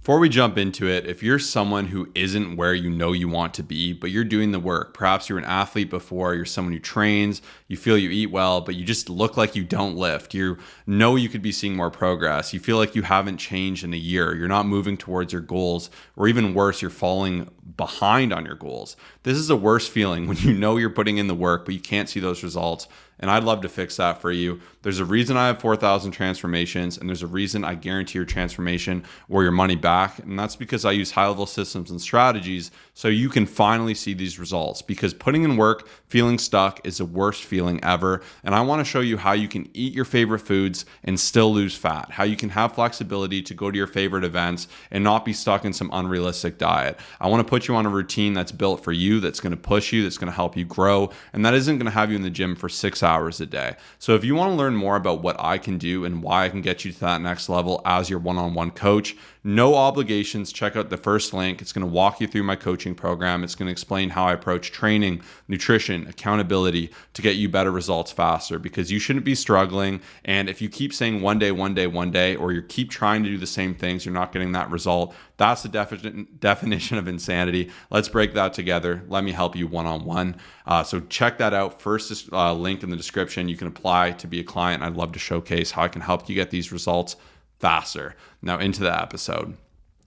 Before we jump into it, if you're someone who isn't where you know you want to be, but you're doing the work, perhaps you're an athlete before, you're someone who trains, you feel you eat well, but you just look like you don't lift. You know you could be seeing more progress. You feel like you haven't changed in a year. You're not moving towards your goals, or even worse, you're falling behind on your goals. This is the worst feeling when you know you're putting in the work, but you can't see those results. And I'd love to fix that for you. There's a reason I have 4,000 transformations, and there's a reason I guarantee your transformation or your money back. And that's because I use high-level systems and strategies so you can finally see these results. Because putting in work, feeling stuck is the worst feeling ever. And I want to show you how you can eat your favorite foods and still lose fat, how you can have flexibility to go to your favorite events and not be stuck in some unrealistic diet. I want to put you on a routine that's built for you, that's going to push you, that's going to help you grow, and that isn't going to have you in the gym for 6 hours a day. So if you want to learn more about what I can do and why I can get you to that next level as your one-on-one coach, no obligations, check out the first link. It's going to walk you through my coaching program. It's going to explain how I approach training, nutrition, accountability to get you better results faster, because you shouldn't be struggling. And if you keep saying one day, or you keep trying to do the same things, you're not getting that result. That's the definition of insanity. Let's break that together. Let me help you one-on-one. So check that out. First link in the description. You can apply to be a client. I'd love to showcase how I can help you get these results faster. Now into the episode.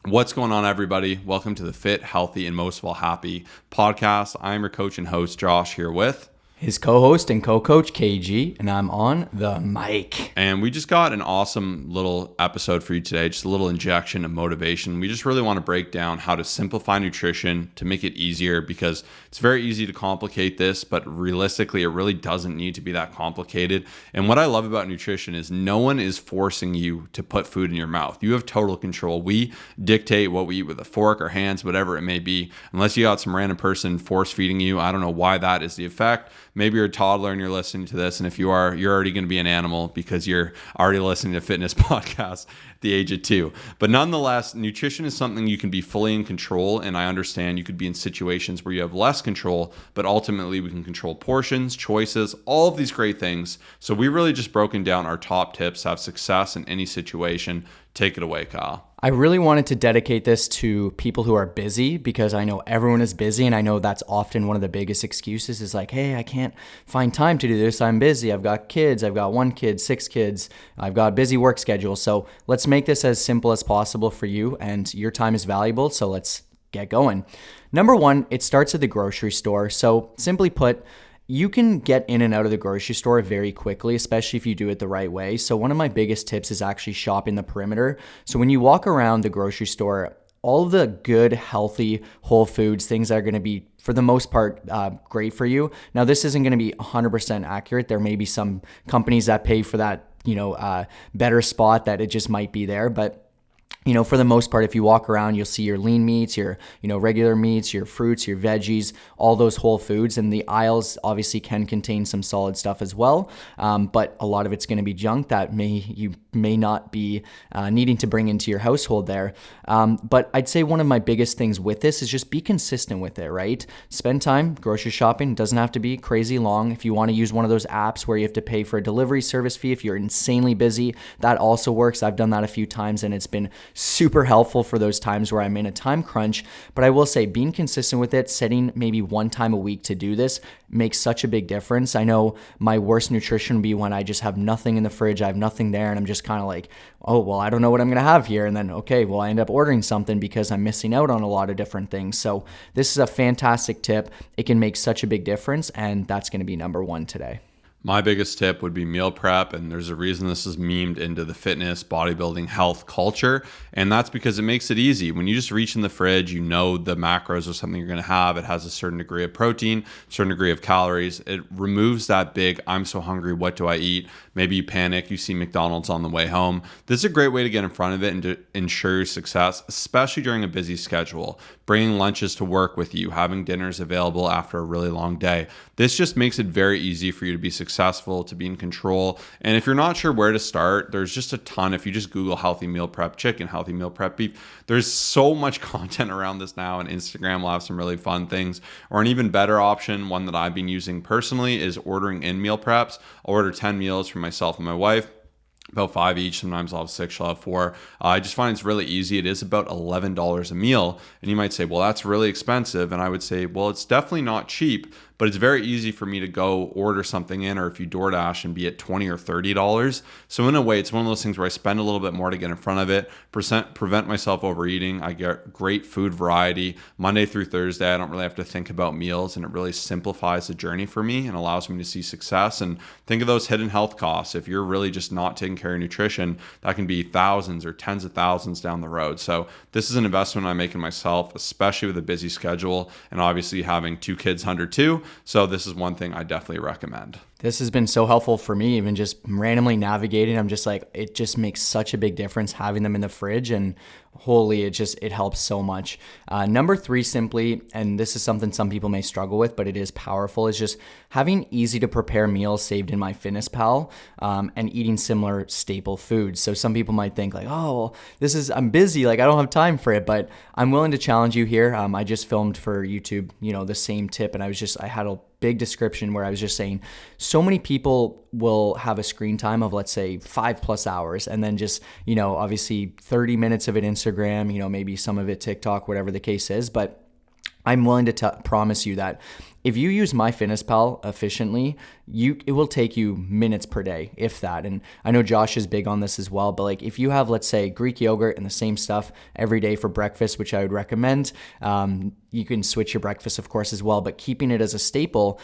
What's going on, everybody? Welcome to the Fit, Healthy, and Most of all Happy podcast. I'm your coach and host, Josh, here with his co-host and co-coach, KG, and I'm on the mic. And we just got an awesome little episode for you today, just a little injection of motivation. We just really want to break down how to simplify nutrition to make it easier, because it's very easy to complicate this, but realistically, it really doesn't need to be that complicated. And what I love about nutrition is no one is forcing you to put food in your mouth. You have total control. We dictate what we eat with a fork or hands, whatever it may be, unless you got some random person force feeding you. I don't know why that is the effect. Maybe you're a toddler and you're listening to this, and if you are, you're already going to be an animal because you're already listening to fitness podcasts at the age of 2. But nonetheless, nutrition is something you can be fully in control, and I understand you could be in situations where you have less control, but ultimately we can control portions, choices, all of these great things. So we really just broken down our top tips to have success in any situation. Take it away, Kyle. I really wanted to dedicate this to people who are busy, because I know everyone is busy, and I know that's often one of the biggest excuses is like, hey, I can't find time to do this. I'm busy. I've got kids. I've got 1 kid, 6 kids. I've got a busy work schedule. So let's make this as simple as possible for you, and your time is valuable. So let's get going. Number 1, it starts at the grocery store. So simply put, you can get in and out of the grocery store very quickly, especially if you do it the right way. So one of my biggest tips is actually shopping the perimeter. So when you walk around the grocery store, all of the good, healthy, whole foods, things that are going to be, for the most part, great for you. Now, this isn't going to be 100% accurate. There may be some companies that pay for that, better spot that it just might be there. But for the most part, if you walk around, you'll see your lean meats, your, regular meats, your fruits, your veggies, all those whole foods. And the aisles obviously can contain some solid stuff as well. But a lot of it's going to be junk that you may not be needing to bring into your household there. But I'd say one of my biggest things with this is just be consistent with it, right? Spend time grocery shopping. It doesn't have to be crazy long. If you want to use one of those apps where you have to pay for a delivery service fee, if you're insanely busy, that also works. I've done that a few times, and it's been super helpful for those times where I'm in a time crunch. But I will say, being consistent with it, setting maybe 1 time a week to do this makes such a big difference. I know my worst nutrition would be when I just have nothing in the fridge, I have nothing there, and I'm just kind of like, oh, well, I don't know what I'm going to have here. And then, okay, well, I end up ordering something because I'm missing out on a lot of different things. So this is a fantastic tip. It can make such a big difference, and that's going to be number 1 today. My biggest tip would be meal prep, and there's a reason this is memed into the fitness, bodybuilding, health culture, and that's because it makes it easy. When you just reach in the fridge, you know the macros of something you're going to have. It has a certain degree of protein, certain degree of calories. It removes that big, I'm so hungry, what do I eat? Maybe you panic, you see McDonald's on the way home. This is a great way to get in front of it and to ensure your success, especially during a busy schedule. Bringing lunches to work with you, having dinners available after a really long day. This just makes it very easy for you to be successful, to be in control. And if you're not sure where to start, there's just a ton. If you just Google healthy meal prep chicken, healthy meal prep beef, there's so much content around this now, and Instagram will have some really fun things. Or an even better option, one that I've been using personally, is ordering in meal preps. I'll order 10 meals for myself and my wife. about 5 each. Sometimes I'll have 6, I'll have 4. I just find it's really easy. It is about $11 a meal. And you might say, well, that's really expensive. And I would say, well, it's definitely not cheap, but it's very easy for me to go order something in, or if you DoorDash, and be at $20 or $30. So in a way, it's one of those things where I spend a little bit more to get in front of it, prevent myself overeating. I get great food variety Monday through Thursday. I don't really have to think about meals, and it really simplifies the journey for me and allows me to see success. And think of those hidden health costs. If you're really just not taking care of nutrition, that can be thousands or tens of thousands down the road. So this is an investment I make in myself, especially with a busy schedule and obviously having 2 kids under 2. So this is one thing I definitely recommend. This has been so helpful for me, even just randomly navigating. I'm just like, it just makes such a big difference having them in the fridge, and holy, it helps so much. Number 3, simply, and this is something some people may struggle with, but it is powerful, is just having easy to prepare meals saved in MyFitnessPal, and eating similar staple foods. So some people might think like, oh, well, I'm busy, like I don't have time for it, but I'm willing to challenge you here. I just filmed for YouTube, the same tip, and I had a big description where I was just saying so many people will have a screen time of, let's say, 5+ hours, and then just, obviously 30 minutes of it Instagram, maybe some of it TikTok, whatever the case is. But I'm willing to promise you that if you use MyFitnessPal efficiently, it will take you minutes per day, if that. And I know Josh is big on this as well, but like if you have, let's say, Greek yogurt and the same stuff every day for breakfast, which I would recommend, you can switch your breakfast, of course, as well, but keeping it as a staple,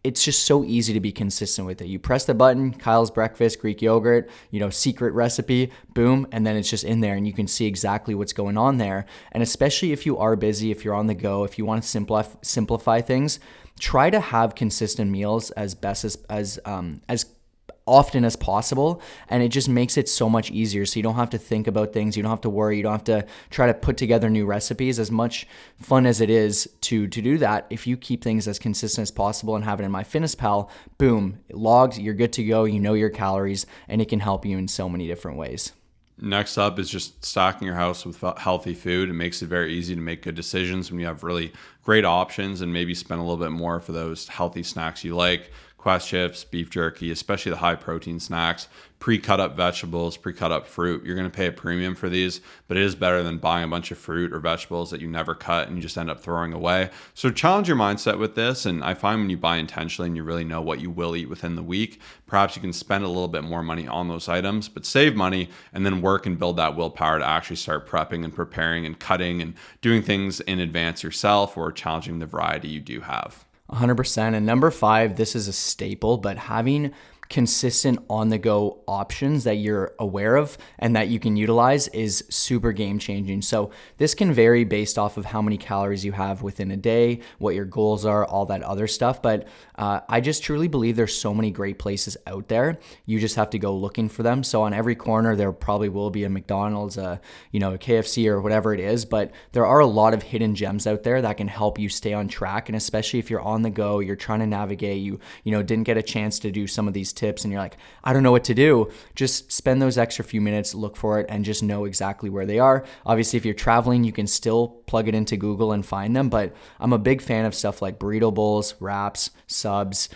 it's just so easy to be consistent with it. You press the button, Kyle's breakfast, Greek yogurt, secret recipe, boom, and then it's just in there, and you can see exactly what's going on there. And especially if you are busy, if you're on the go, if you want to simplify things, try to have consistent meals as best as often as possible, and it just makes it so much easier. So you don't have to think about things, you don't have to worry, you don't have to try to put together new recipes. As much fun as it is to do that, if you keep things as consistent as possible and have it in MyFitnessPal, boom, logged, you're good to go, you know your calories, and it can help you in so many different ways. Next up is just stocking your house with healthy food. It makes it very easy to make good decisions when you have really great options, and maybe spend a little bit more for those healthy snacks you like. Quest chips, beef jerky, especially the high protein snacks, pre-cut up vegetables, pre-cut up fruit. You're going to pay a premium for these, but it is better than buying a bunch of fruit or vegetables that you never cut and you just end up throwing away. So challenge your mindset with this. And I find when you buy intentionally and you really know what you will eat within the week, perhaps you can spend a little bit more money on those items, but save money and then work and build that willpower to actually start prepping and preparing and cutting and doing things in advance yourself, or challenging the variety you do have. 100%. And number 5, this is a staple, but having consistent on-the-go options that you're aware of and that you can utilize is super game-changing. So this can vary based off of how many calories you have within a day, what your goals are, all that other stuff. But I just truly believe there's so many great places out there. You just have to go looking for them. So on every corner, there probably will be a McDonald's, a KFC or whatever it is. But there are a lot of hidden gems out there that can help you stay on track. And especially if you're on the go, you're trying to navigate, you didn't get a chance to do some of these tips and you're like, I don't know what to do. Just spend those extra few minutes, look for it, and just know exactly where they are. Obviously, if you're traveling, you can still plug it into Google and find them, but I'm a big fan of stuff like burrito bowls, wraps, subs,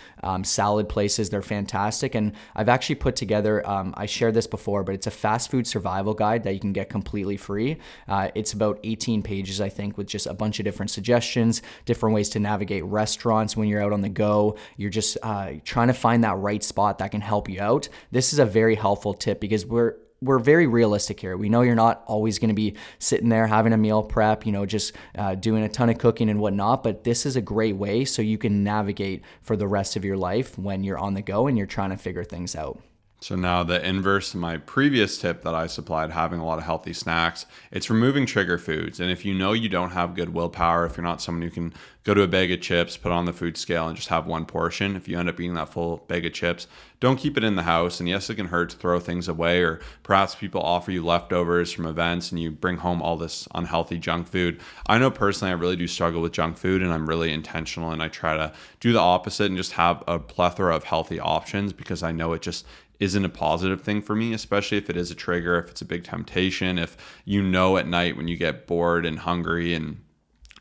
salad places. They're fantastic. And I've actually put together, I shared this before, but it's a fast food survival guide that you can get completely free. It's about 18 pages, I think, with just a bunch of different suggestions, different ways to navigate restaurants when you're out on the go. You're just trying to find that right spot that can help you out. This is a very helpful tip because we're very realistic here. We know you're not always going to be sitting there having a meal prep, just doing a ton of cooking and whatnot, but this is a great way so you can navigate for the rest of your life when you're on the go and you're trying to figure things out. So now the inverse of my previous tip that I supplied, having a lot of healthy snacks, it's removing trigger foods. And if you know you don't have good willpower, if you're not someone who can go to a bag of chips, put on the food scale and just have one portion, if you end up eating that full bag of chips, don't keep it in the house. And yes, it can hurt to throw things away, or perhaps people offer you leftovers from events and you bring home all this unhealthy junk food. I know personally, I really do struggle with junk food, and I'm really intentional, and I try to do the opposite and just have a plethora of healthy options because I know it just isn't a positive thing for me, especially if it is a trigger, if it's a big temptation, if at night when you get bored and hungry and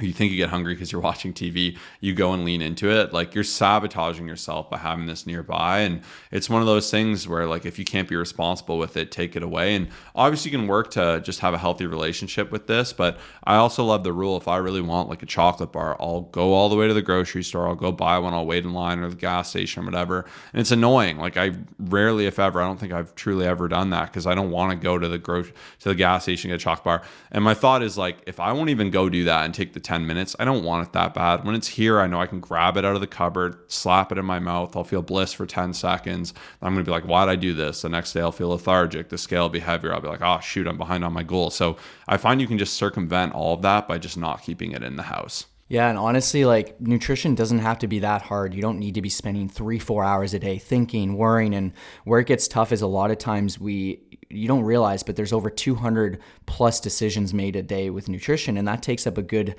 you think you get hungry because you're watching TV, you go and lean into it, like you're sabotaging yourself by having this nearby. And it's one of those things where like if you can't be responsible with it, take it away. And obviously you can work to just have a healthy relationship with this, but I also love the rule, if I really want like a chocolate bar, I'll go all the way to the grocery store, I'll go buy one, I'll wait in line or the gas station or whatever. And it's annoying. Like I rarely, if ever, I don't think I've truly ever done that because I don't want to go to the gas station and get a chocolate bar. And my thought is like, if I won't even go do that and take the 10 minutes, I don't want it that bad. When it's here, I know I can grab it out of the cupboard, slap it in my mouth. I'll feel bliss for 10 seconds. I'm going to be like, why'd I do this? The next day I'll feel lethargic. The scale will be heavier. I'll be like, oh shoot, I'm behind on my goal. So I find you can just circumvent all of that by just not keeping it in the house. Yeah, and honestly, like nutrition doesn't have to be that hard. You don't need to be spending 3-4 hours a day thinking, worrying. And where it gets tough is a lot of times you don't realize, but there's over 200 plus decisions made a day with nutrition. And that takes up a good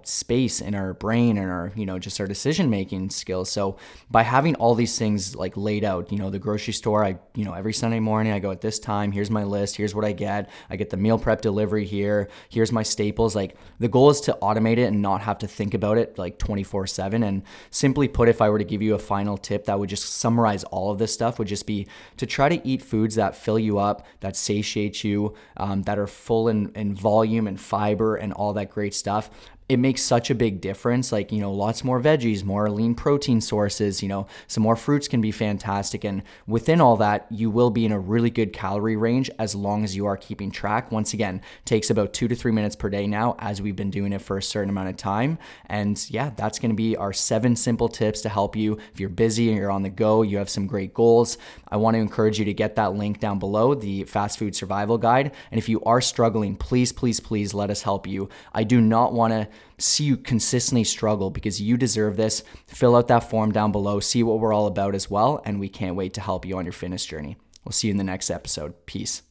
space in our brain and our, just our decision making skills. So by having all these things like laid out, the grocery store, every Sunday morning I go at this time, here's my list, here's what I get the meal prep delivery here, here's my staples. Like the goal is to automate it and not have to think about it like 24/7. And simply put, if I were to give you a final tip that would just summarize all of this stuff, would just be to try to eat foods that fill you up, that satiate you, that are full in volume and fiber and all that great stuff. It makes such a big difference. Like, lots more veggies, more lean protein sources, some more fruits can be fantastic. And within all that, you will be in a really good calorie range as long as you are keeping track. Once again, takes about 2 to 3 minutes per day now, as we've been doing it for a certain amount of time. And yeah, that's going to be our 7 simple tips to help you. If you're busy and you're on the go, you have some great goals, I want to encourage you to get that link down below, the fast food survival guide. And if you are struggling, please, please, please let us help you. I do not want to see you consistently struggle because you deserve this. Fill out that form down below, see what we're all about as well, and we can't wait to help you on your fitness journey. We'll see you in the next episode. Peace.